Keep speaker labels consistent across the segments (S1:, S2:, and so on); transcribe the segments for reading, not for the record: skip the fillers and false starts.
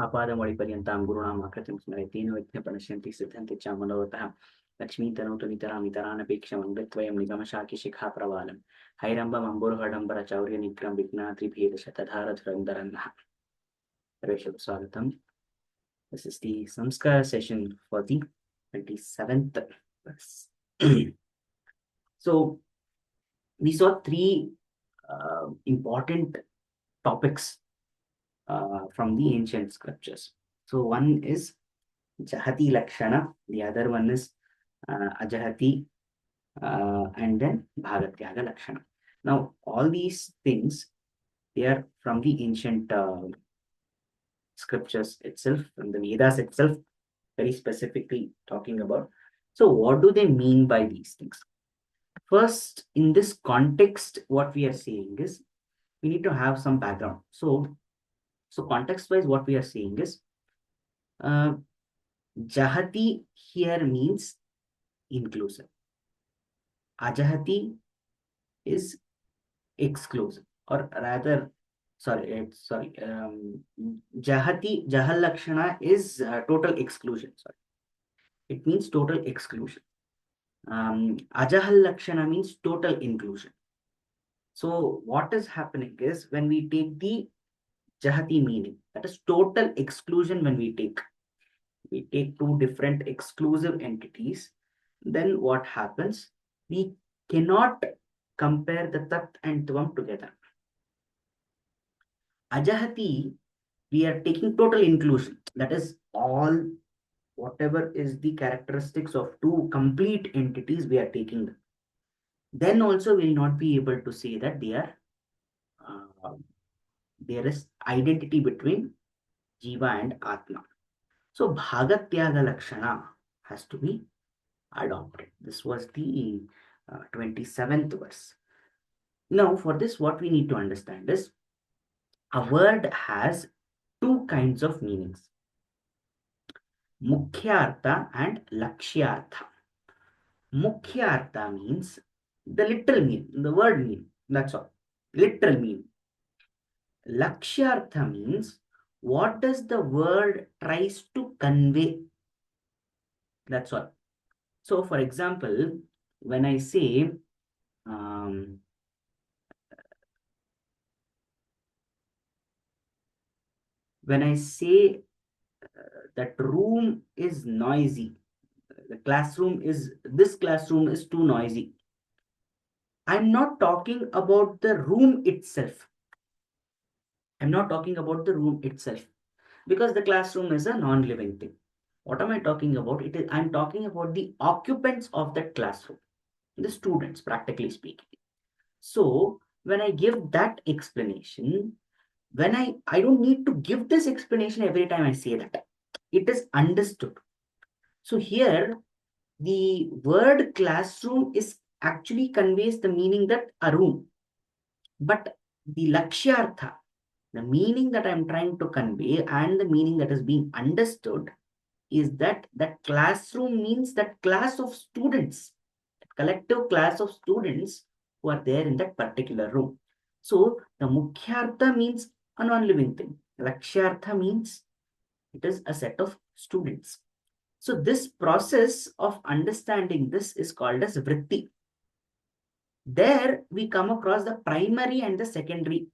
S1: आपादमौलिपर्यन्तां गुरूणाम् आकृतिं स्मरेतेन विघ्नप्रणश्यन्ति सिद्धन्ति च मनोरथः लक्ष्मी तनोतु नितरामितरानपेक्षमङ्गत्वयं निगमशाकिशिखा प्रवालं हैरम्बमम्बुरुहडम्बरचौर्यनिग्रहं विघ्नाद्रिभेदशतधारधुरन्धरन्नः सर्वेषां स्वागतम्. This is the Saṃskāra session for the 27th verse. So we saw three important topics from the ancient scriptures. So one is Jahati Lakshana, the other one is Ajahati, and then Bhagatyaga Lakshana. Now, all these things, they are from the ancient scriptures itself, from the Vedas itself, very specifically talking about. So, what do they mean by these things? First, in this context, what we are saying is we need to have some background. So context-wise, what we are saying is Jahati here means inclusive. Ajahati is exclusive, or rather, Jahati, Jahal Lakshana is total exclusion. Sorry, it means total exclusion. Ajahal Lakshana means total inclusion. So what is happening is when we take the Jahati meaning, that is total exclusion. When we take two different exclusive entities, then what happens? We cannot compare the Tat and Tvam together. Ajahati, we are taking total inclusion. That is all, whatever is the characteristics of two complete entities, we are taking them. Then also we will not be able to say that they are there is identity between Jiva and Atma. So Bhagatyaga Lakshana has to be adopted. This was the 27th verse. Now for this, what we need to understand is a word has two kinds of meanings. Mukhyartha and Lakshyartha. Mukhyartha means the literal meaning, the word meaning, that's all. Literal meaning. Lakshyartha means what does the word tries to convey. That's all. So for example, when I say that room is noisy, this classroom is too noisy, I'm not talking about the room itself. I'm not talking about the room itself, because the classroom is a non-living thing. What am I talking about? I'm talking about the occupants of that classroom, the students, practically speaking. So when I give that explanation, when I don't need to give this explanation every time I say that. It is understood. So here, the word classroom is actually conveys the meaning that a room. But the lakshyartha, the meaning that I'm trying to convey and the meaning that is being understood is that classroom means that class of students, that collective class of students who are there in that particular room. So the mukhyartha means a non-living thing. Lakshyartha means it is a set of students. So this process of understanding this is called as vritti. There we come across the primary and the secondary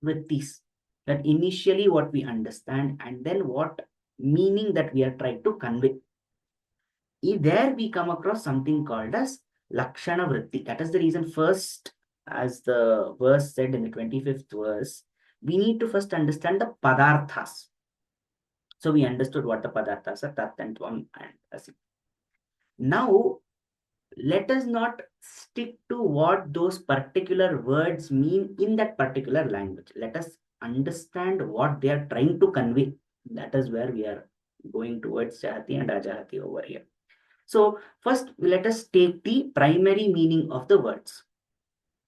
S1: vrittis. That initially what we understand and then what meaning that we are trying to convey. There we come across something called as Lakshana Vritti. That is the reason first, as the verse said in the 25th verse, we need to first understand the Padarthas. So we understood what the Padarthas are, Tat and Tvam and Asi. Now, let us not stick to what those particular words mean in that particular language. Let us understand what they are trying to convey. That is where we are going towards Jahati and Ajahati over here. So first, let us take the primary meaning of the words.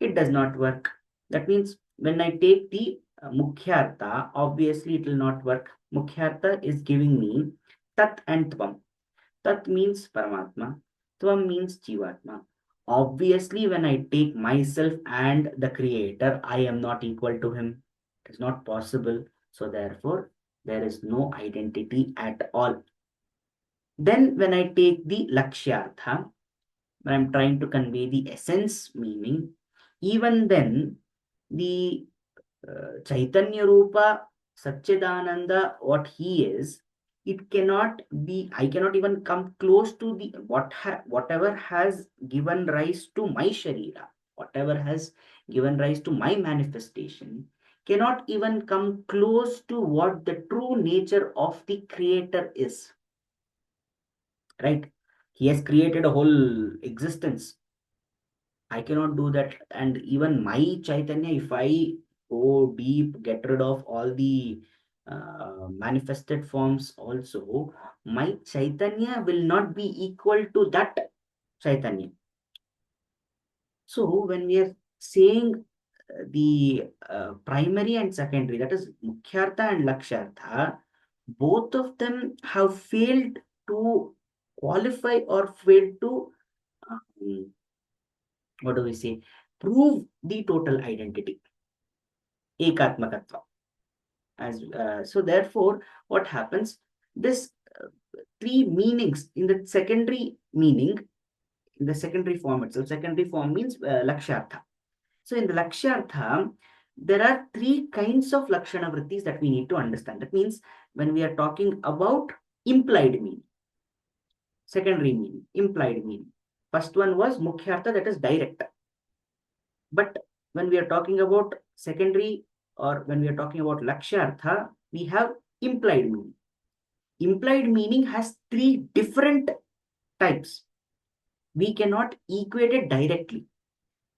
S1: It does not work. That means when I take the Mukhyartha, obviously it will not work. Mukhyartha is giving me Tat and Tvam. Tat means Paramatma. Tvam means Jivatma. Obviously, when I take myself and the creator, I am not equal to him. It is not possible. So therefore, There is no identity at all. Then when I take the Lakshyartha, when I'm trying to convey the essence meaning, even then the Chaitanya Rupa, Satchidananda, what he is, it cannot be, I cannot even come close to the whatever has given rise to my Sharira, whatever has given rise to my manifestation, cannot even come close to what the true nature of the Creator is. Right? He has created a whole existence. I cannot do that. And even my Chaitanya, if I go deep, get rid of all the manifested forms also, my Chaitanya will not be equal to that Chaitanya. So when we are saying the primary and secondary, that is Mukhyartha and Lakshyartha, both of them have failed to qualify or failed to what do we say, prove the total identity, ekatmakatva. As so therefore what happens, this three meanings in the secondary meaning, in the secondary form itself, secondary form means lakshartha. So in the lakshartha there are three kinds of lakshana vrittis that we need to understand. That means when we are talking about implied meaning, secondary meaning, implied meaning, first one was mukhyartha, that is direct. But when we are talking about secondary, or when we are talking about lakshartha, we have implied meaning. Implied meaning has three different types. We cannot equate it directly.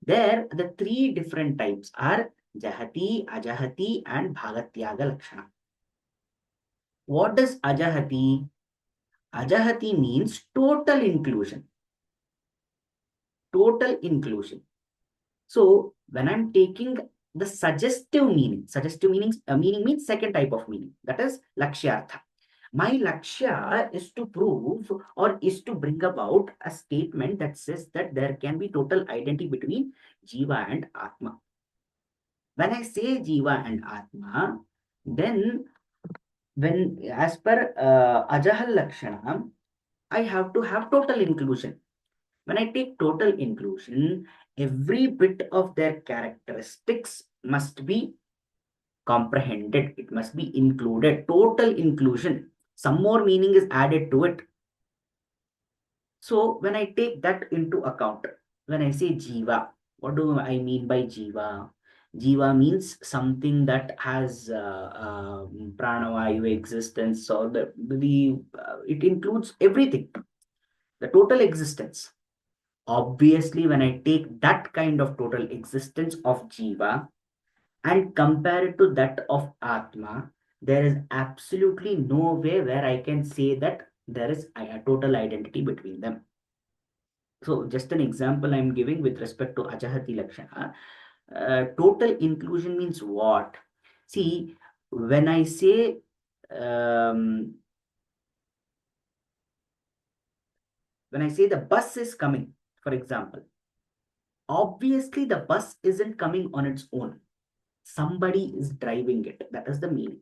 S1: There, the three different types are Jahati, Ajahati, and Bhagatyaga Lakshana. What does Ajahati? Ajahati means total inclusion. Total inclusion. So when I'm taking the suggestive meaning, meaning means second type of meaning, that is Lakshyartha. My Lakshya is to prove or is to bring about a statement that says that there can be total identity between Jiva and Atma. When I say Jiva and Atma, then when as per Ajahal Lakshana, I have to have total inclusion. When I take total inclusion, every bit of their characteristics must be comprehended. It must be included. Total inclusion. Some more meaning is added to it. So when I take that into account, when I say Jiva, what do I mean by Jiva? Jiva means something that has pranavayu existence, or it includes everything, the total existence. Obviously, when I take that kind of total existence of Jiva and compare it to that of Atma, there is absolutely no way where I can say that there is a total identity between them. So, just an example I'm giving with respect to Ajahati Lakshana. Total inclusion means what? See, when I say um, the bus is coming, for example, obviously the bus isn't coming on its own. Somebody is driving it. That is the meaning.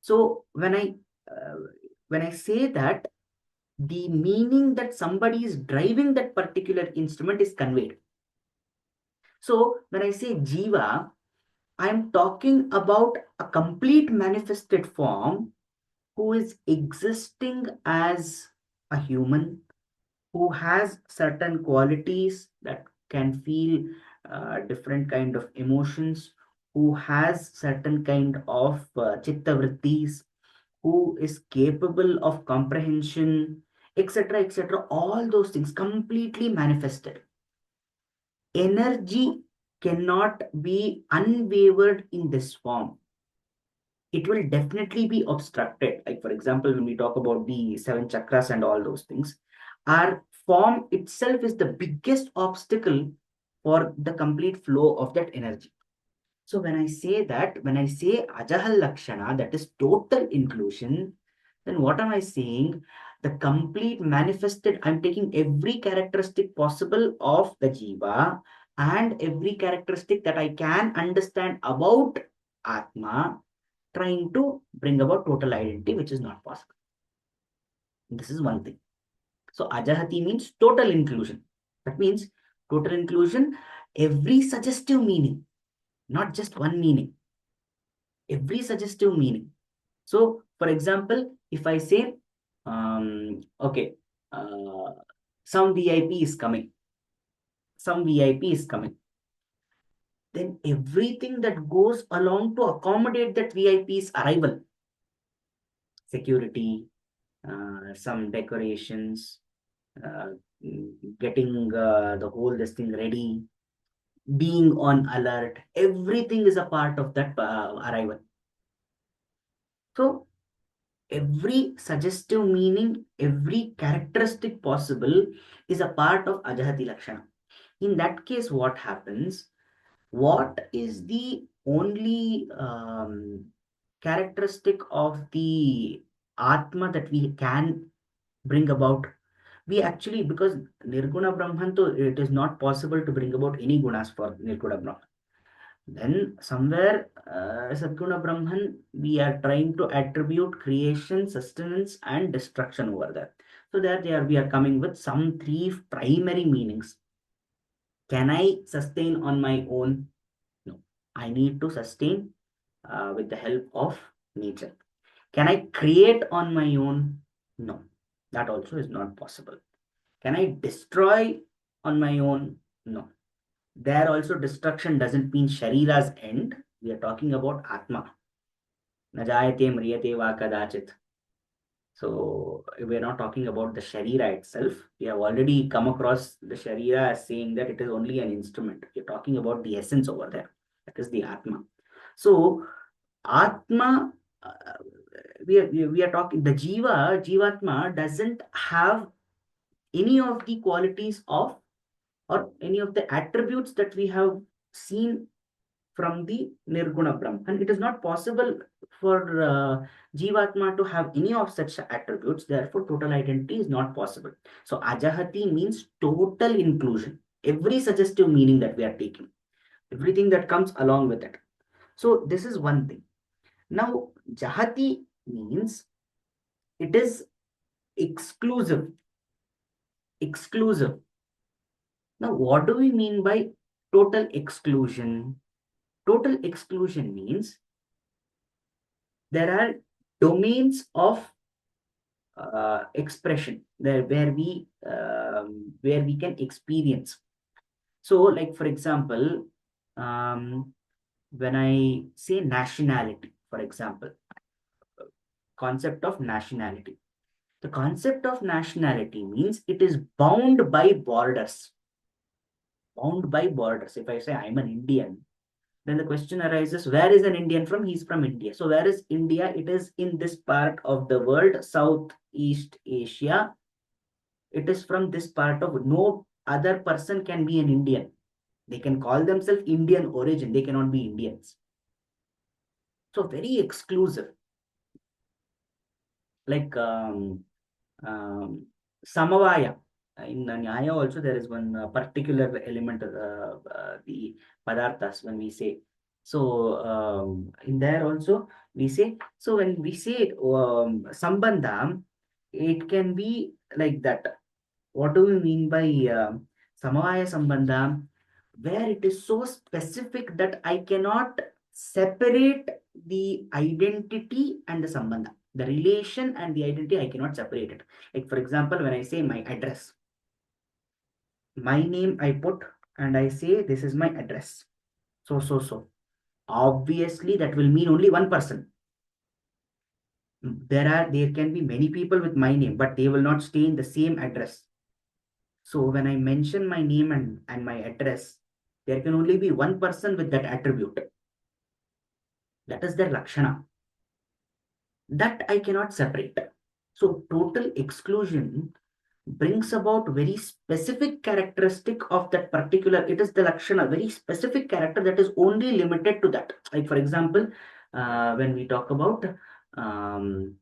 S1: So when I say that, the meaning that somebody is driving that particular instrument is conveyed. So when I say Jiva, I am talking about a complete manifested form who is existing as a human, who has certain qualities that can feel different kind of emotions, who has certain kind of chitta vrittis, who is capable of comprehension, etc., etc. All those things completely manifested. Energy cannot be unwavered in this form. It will definitely be obstructed. Like, for example, when we talk about the seven chakras and all those things, our form itself is the biggest obstacle for the complete flow of that energy. So when I say that, when I say Ajahal Lakshana, that is total inclusion, then what am I saying? The complete manifested, I'm taking every characteristic possible of the Jiva and every characteristic that I can understand about Atma, trying to bring about total identity, which is not possible. This is one thing. So ajahati means total inclusion. That means total inclusion, every suggestive meaning, not just one meaning, every suggestive meaning. So, for example, if I say, okay, uh, some VIP is coming, some VIP is coming, then everything that goes along to accommodate that VIP's arrival, security, some decorations, uh, getting the whole this thing ready, being on alert, everything is a part of that arrival. So every suggestive meaning, every characteristic possible is a part of Ajahati Lakshana. In that case, what happens? What is the only characteristic of the Atma that we can bring about? We actually, because Nirguna Brahman, so it is not possible to bring about any gunas for Nirguna Brahman. Then somewhere Sadguna Brahman, we are trying to attribute creation, sustenance, and destruction over there. So there we are coming with some three primary meanings. Can I sustain on my own? No. I need to sustain with the help of nature. Can I create on my own? No. That also is not possible. Can I destroy on my own? No. There also destruction doesn't mean Sharira's end. We are talking about Atma. Najayate mriyate va kadachit. So we are not talking about the Sharira itself. We have already come across the Sharira as saying that it is only an instrument. We are talking about the essence over there. That is the Atma. So Atma, we are talking, the Jivatma doesn't have any of the qualities of, or any of the attributes that we have seen from the Nirguna Brahman. And it is not possible for Jivatma to have any of such attributes. Therefore, total identity is not possible. So, Ajahati means total inclusion. Every suggestive meaning that we are taking, everything that comes along with it. So, this is one thing. Now, Jahati means it is exclusive. Exclusive. Now, what do we mean by total exclusion? Total exclusion means there are domains of expression there where we can experience. So, like for example, when I say nationality, for example, concept of nationality. The concept of nationality means it is bound by borders. Bound by borders. If I say I'm an Indian, then the question arises, where is an Indian from? He's from India. So where is India? It is in this part of the world, Southeast Asia. It is from this part of, no other person can be an Indian. They can call themselves Indian origin. They cannot be Indians. So very exclusive. Like Samavaya. In Nyaya also there is one particular element of the Padarthas when we say. So in there also we say, so when we say Sambandha, it can be like that. What do we mean by Samavaya Sambandha? Where it is so specific that I cannot separate the identity and the Sambandha. The relation and the identity, I cannot separate it. Like for example, when I say my address, my name I put and I say this is my address. So. Obviously, that will mean only one person. There can be many people with my name, but they will not stay in the same address. So when I mention my name and my address, there can only be one person with that attribute. That is their Lakshana. That I cannot separate. So total exclusion brings about very specific characteristic of that particular, it is the Lakshana, very specific character that is only limited to that. Like for example, when we talk about um,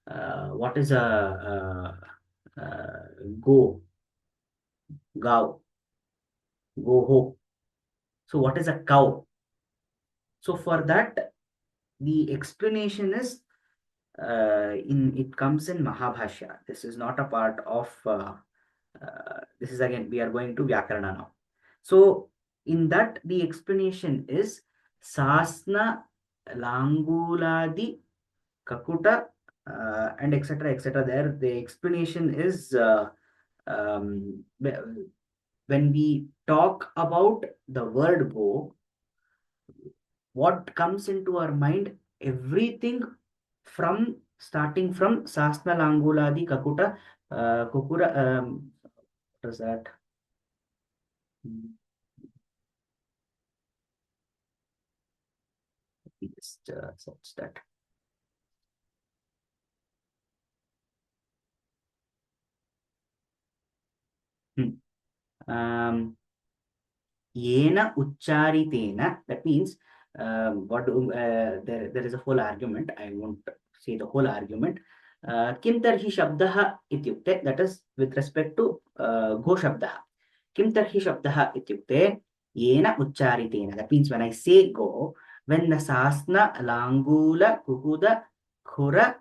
S1: what is a go, gow, go ho. So what is a cow? So for that, the explanation is it comes in Mahabhashya. This is not a part of this is again, we are going to Vyakarana now. So in that, the explanation is Sasna, Languladi, Kakuta, and etc. etc. There, the explanation is when we talk about the word go, what comes into our mind, everything from starting from Sasna, Languladi, Kakuta, Kukura, what is that? Just search that. Hmm. Um, Yena Ucharitena, that means there is a whole argument. I won't say the whole argument. Kim tarhi shabdaha ityukte, that is with respect to go shabdaha. Kim tarhi shabdaha ityukte, yena ucharitena. That means when I say go, when the sasna, langula, kukuda, khura,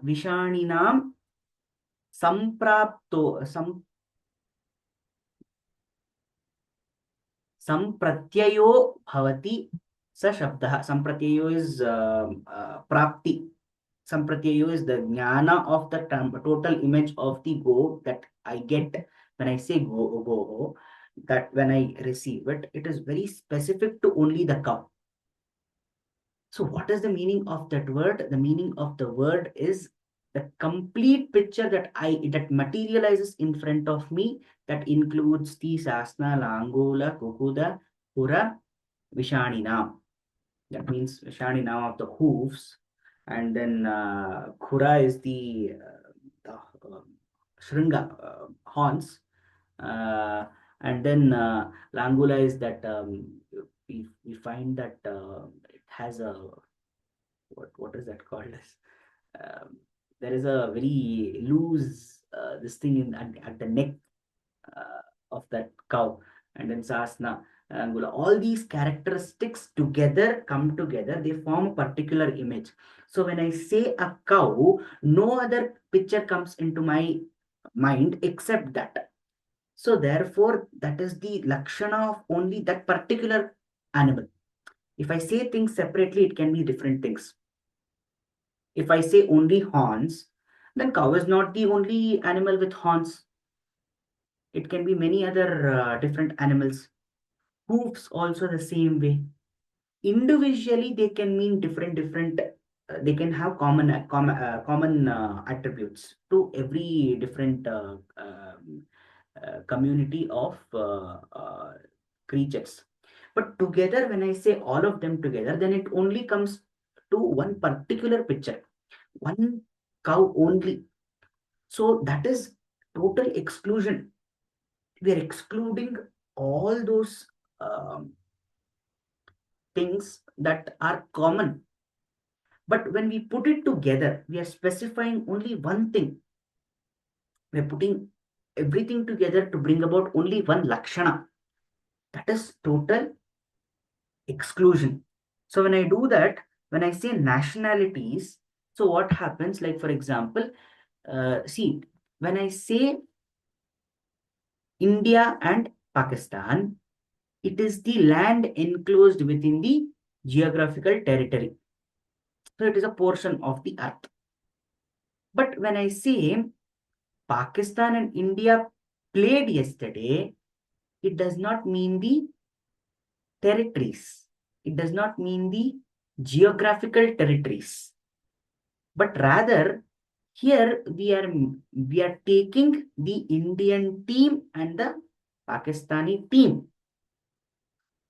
S1: vishaninam, samprapto, संप्रत्ययो भवति स शब्दः. संप्रत्ययो is prapti. Sampratyaya is the jnana of the total image of the go that I get when I say go, that when I receive it, it is very specific to only the cow. So what is the meaning of that word? The meaning of the word is the complete picture that materializes in front of me, that includes the sasna, langula, kukuda, pura, vishanina. That means vishanina of the hoofs, and then khura is the shringa, horns, and then langula is that we find that it has a what is that called as there is a very loose this thing at the neck of that cow, and then sasna, angula, all these characteristics together come together, they form a particular image. So when I say a cow, no other picture comes into my mind except that. So therefore, that is the lakshana of only that particular animal. If I say things separately, it can be different things. If I say only horns, then cow is not the only animal with horns. It can be many other different animals. Hoofs also the same way. Individually, they can mean different. They can have common attributes to every different community of creatures. But together, when I say all of them together, then it only comes to one particular picture, one cow only. So that is total exclusion. We are excluding all those things that are common. But when we put it together, we are specifying only one thing. We are putting everything together to bring about only one lakshana. That is total exclusion. So when I do that, when I say nationalities, so what happens? Like for example, see, when I say India and Pakistan, it is the land enclosed within the geographical territory. So it is a portion of the earth. But when I say Pakistan and India played yesterday, it does not mean the territories. It does not mean the geographical territories. But rather, here we are taking the Indian team and the Pakistani team.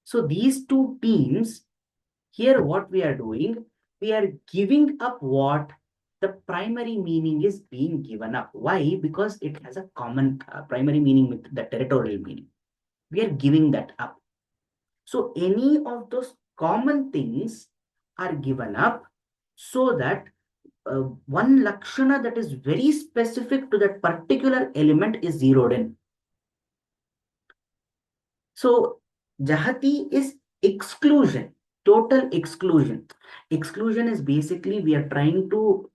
S1: So these two teams, here what we are doing, we are giving up what the primary meaning is being given up. Why? Because it has a common primary meaning with the territorial meaning. We are giving that up. So any of those common things are given up so that one lakshana that is very specific to that particular element is zeroed in. So jahati is exclusion. total exclusion. Exclusion is basically we are trying to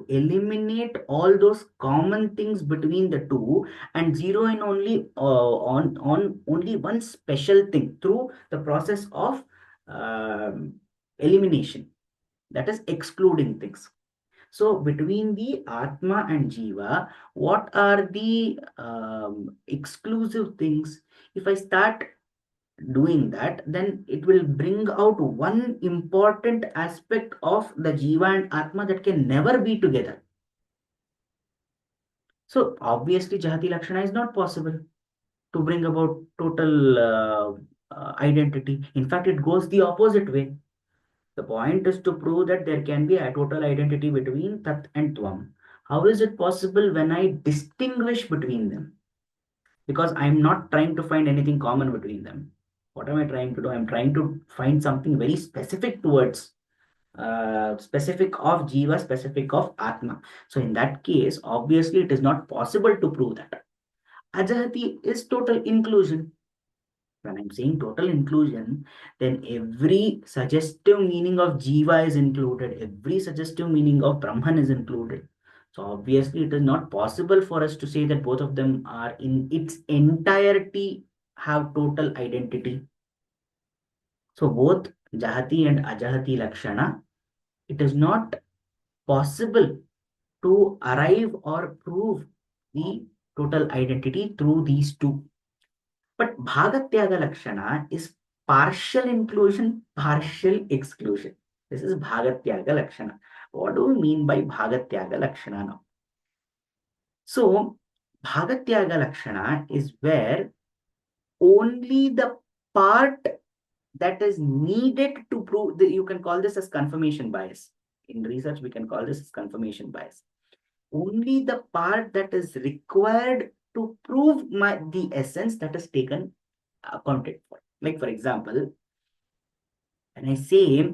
S1: eliminate all those common things between the two and zero in only on only one special thing through the process of um, elimination, that is excluding things. So between the Atma and Jiva, what are the exclusive things? If I start doing that, then it will bring out one important aspect of the Jiva and Atma that can never be together. So obviously, Jahati Lakshana is not possible to bring about total identity. In fact, it goes the opposite way. The point is to prove that there can be a total identity between Tat and Tvam. How is it possible when I distinguish between them? Because I'm not trying to find anything common between them. What am I trying to do? I'm trying to find something very specific towards specific of Jiva, specific of Atma. So in that case, obviously it is not possible to prove that. Ajahati is total inclusion. When I'm saying total inclusion, then every suggestive meaning of Jiva is included, every suggestive meaning of Brahman is included. So obviously, it is not possible for us to say that both of them are in its entirety have total identity. So both Jahati and Ajahati Lakshana, it is not possible to arrive or prove the total identity through these two. But Bhagatyaga Lakshana is partial inclusion, partial exclusion. This is Bhagatyaga Lakshana. What do we mean by Bhagatyaga Lakshana now? So, Bhagatyaga Lakshana is where only the part that is needed to prove that you can call this as confirmation bias. In research, we can call this as confirmation bias. Only the part that is required to prove the essence that is taken accounted for. Like for example, when I say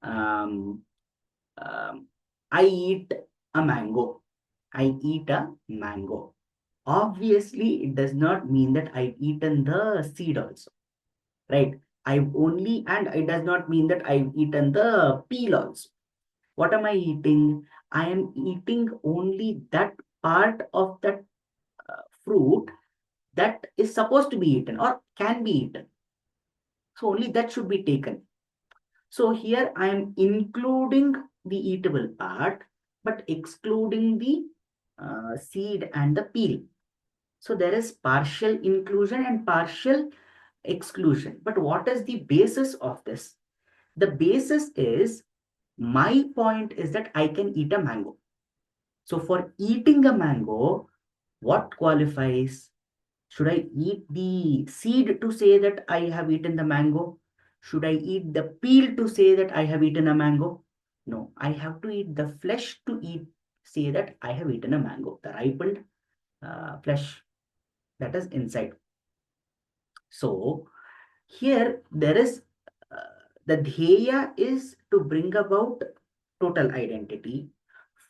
S1: um, I eat a mango, I eat a mango. Obviously, it does not mean that I've eaten the seed also, right? I've only, and it does not mean that I've eaten the peel also. What am I eating? I am eating only that part of that fruit that is supposed to be eaten or can be eaten. So only that should be taken. So here I am including the eatable part, but excluding the seed and the peel. So there is partial inclusion and partial exclusion. But what is the basis of this? The basis is my point is that I can eat a mango. So for eating a mango, what qualifies? Should I eat the seed to say that I have eaten the mango? Should I eat the peel to say that I have eaten a mango? No, I have to eat the flesh to say that I have eaten a mango, the ripened flesh that is inside. So here there is the dheya is to bring about total identity.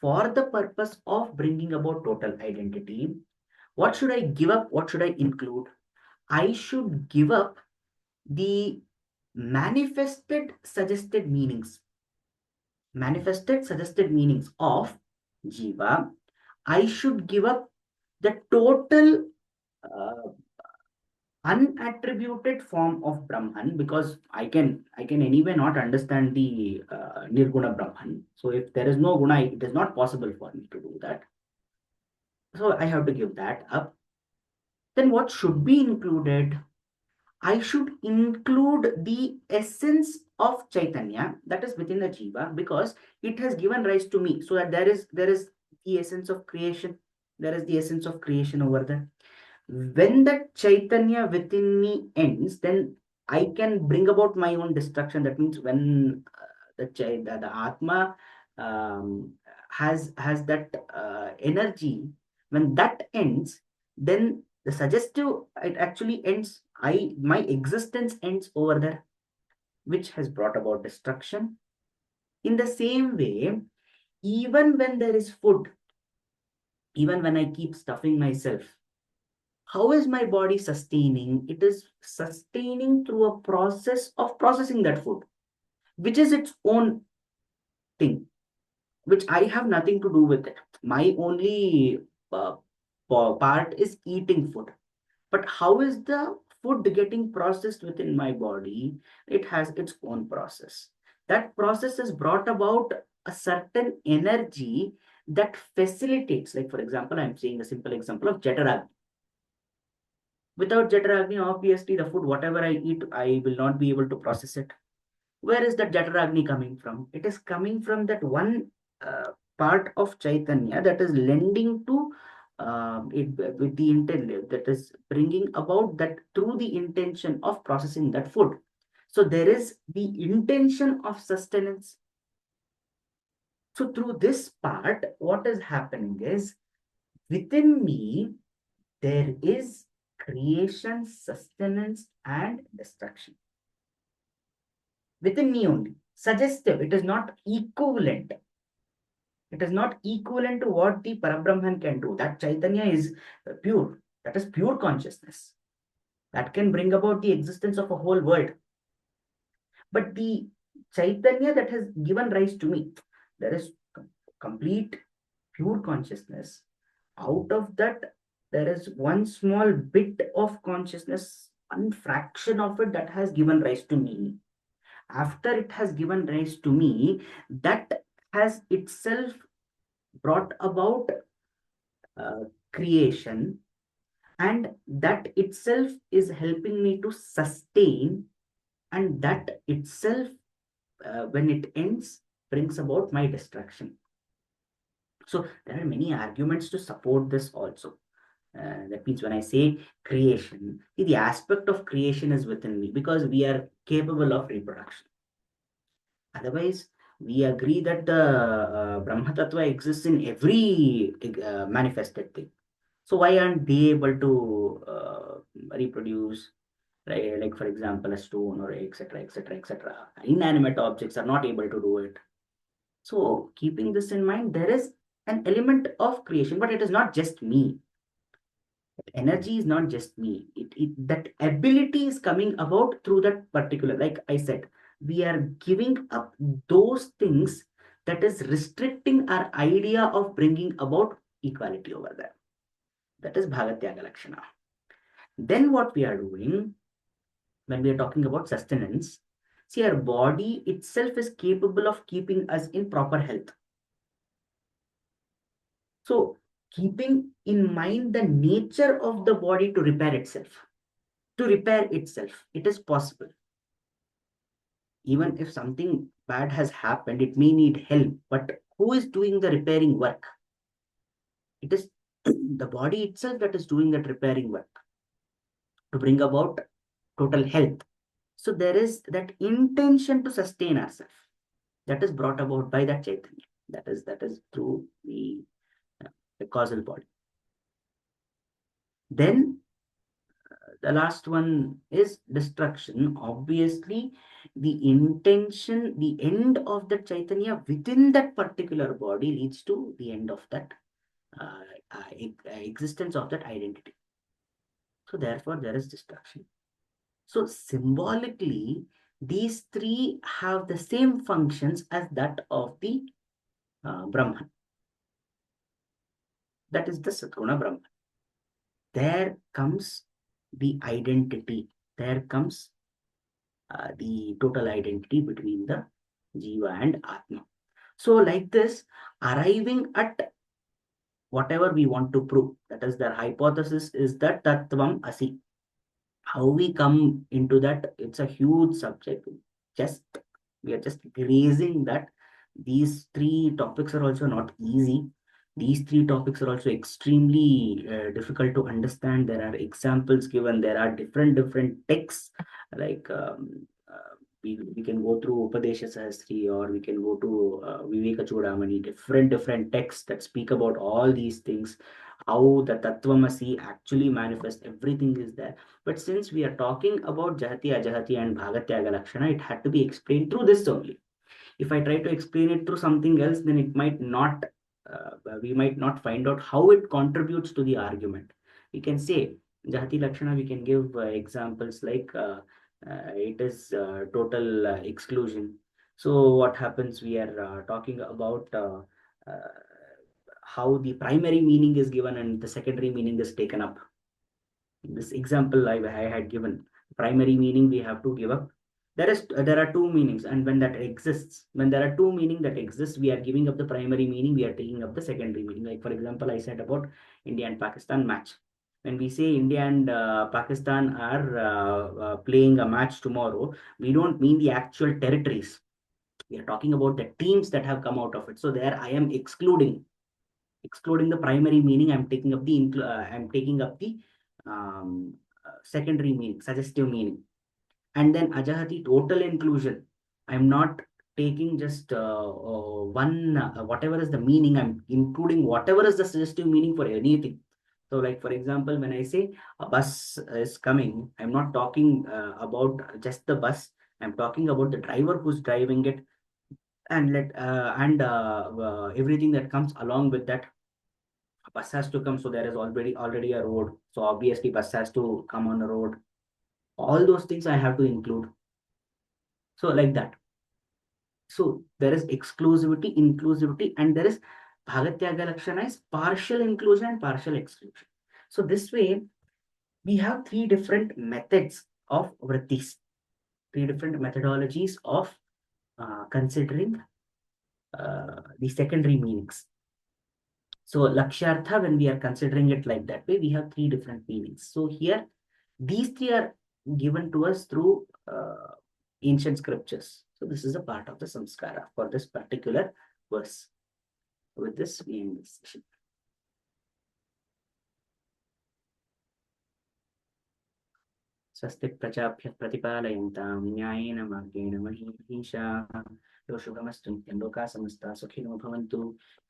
S1: For the purpose of bringing about total identity, what should I give up? What should I include? I should give up the manifested suggested meanings of Jiva. I should give up the total uh, unattributed form of Brahman because I can anyway not understand the Nirguna Brahman. So if there is no guna, it is not possible for me to do that. So I have to give that up. Then what should be included? I should include the essence of Chaitanya that is within the Jiva because it has given rise to me. So that there is the essence of creation. There is the essence of creation over there. When that Chaitanya within me ends, then I can bring about my own destruction. That means when the Atma um, has that energy, when that ends, then the suggestive it actually ends. My existence ends over there, which has brought about destruction. In the same way, even when there is food, even when I keep stuffing myself, How is my body sustaining? It is sustaining through a process of processing that food, which is its own thing, which I have nothing to do with it. My only part is eating food. But how is the food getting processed within my body? It has its own process. That process has brought about a certain energy that facilitates, like for example, I'm saying a simple example of Jataragni. Without Jataragni, obviously the food, whatever I eat, I will not be able to process it. Where is that Jataragni coming from? It is coming from that one part of Chaitanya that is lending to it with the intent, that is bringing about that through the intention of processing that food. So there is the intention of sustenance. So through this part, what is happening is within me, there is creation, sustenance, and destruction. Within me only. Suggestive, it is not equivalent. It is not equivalent to what the Parabrahman can do. That Chaitanya is pure. That is pure consciousness. That can bring about the existence of a whole world. But the Chaitanya that has given rise to me, there is complete pure consciousness. Out of that, there is one small bit of consciousness, one fraction of it that has given rise to me. After it has given rise to me, that has itself brought about uh, creation, and that itself is helping me to sustain, and that itself, when it ends, brings about my destruction. So there are many arguments to support this also. That means when I say creation, see, the aspect of creation is within me because we are capable of reproduction. Otherwise, we agree that the Brahma Tattva exists in every manifested thing. So why aren't they able to reproduce, right? Like for example, a stone or etc. etc. etc. Inanimate objects are not able to do it. So keeping this in mind, there is an element of creation, but it is not just me. Energy is not just me. That ability is coming about through that particular, like I said, we are giving up those things that is restricting our idea of bringing about equality over there. That is Bhagatyaga Lakshana. Then what we are doing when we are talking about sustenance, see, our body itself is capable of keeping us in proper health. So keeping in mind the nature of the body to repair itself, it is possible. Even if something bad has happened, it may need help, but who is doing the repairing work? It is the body itself that is doing that repairing work to bring about total health. So there is that intention to sustain ourselves that is brought about by that Chaitanya. That is through the causal body. Then the last one is destruction. Obviously, the intention, the end of the Chaitanya within that particular body leads to the end of that uh, existence of that identity. So therefore, there is destruction. So symbolically, these three have the same functions as that of the Brahman. That is the Satguna Brahman. There comes the identity. There comes the total identity between the Jiva and Atma. So like this, arriving at whatever we want to prove, that is their hypothesis, is that Tattvam Asi. How we come into that, it's a huge subject. Just we are just grazing that. These three topics are also not easy. These three topics are also extremely difficult to understand. There are examples given. There are different texts, like we can go through Upadesha Sahasri, or we can go to Viveka Chudamani, different texts that speak about all these things, how the Tattvamasi actually manifests, everything is there. But since we are talking about Jahati, Ajahati, and Bhagatyaga Lakshana, it had to be explained through this only. If I try to explain it through something else, then it might not, we might not find out how it contributes to the argument. We can say Jati Lakshana, we can give examples like it is total exclusion. So what happens? We are talking about uh, how the primary meaning is given and the secondary meaning is taken up. This example I had given, primary meaning we have to give up. There are two meanings, and when that exists, when there are two meaning that exists, we are giving up the primary meaning, we are taking up the secondary meaning. Like for example, I said about India and Pakistan match. When we say India and Pakistan are playing a match tomorrow, we don't mean the actual territories. We are talking about the teams that have come out of it. So there I am excluding the primary meaning. I'm taking up the secondary meaning, suggestive meaning. And then Ajahati, total inclusion. I'm not taking just one whatever is the meaning. I'm including whatever is the suggestive meaning for anything. So like for example, when I say a bus is coming, I'm not talking about just the bus. I'm talking about the driver who's driving it, and everything that comes along with that. A bus has to come, so there is already a road, so obviously bus has to come on the road. All those things I have to include, so like that. So there is exclusivity, inclusivity, and there is bhagatyaga lakshana is partial inclusion and partial exclusion. So this way we have three different methods of vrittis, three different methodologies of considering the secondary meanings. So Lakshartha, when we are considering it like that way, we have three different meanings. So here, these three are given to us through ancient scriptures. So this is a part of the Saṃskāra for this particular verse. With this, we end this session. स्वस्ति प्रजाभ्यः प्रतिपालयन्तां न्यायेन मार्गेण महीषाः योषुभमस्तु नित्यं लोकाः समस्ताः सुखिनो भवन्तु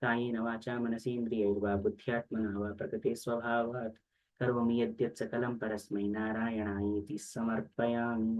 S1: कायेन वाचा मनसेन्द्रियैर्वा बुद्ध्यात्मना वा प्रकृते स्वभावात् करोमि यद्यत् सकलं परस्मै नारायणायेति समर्पयामि।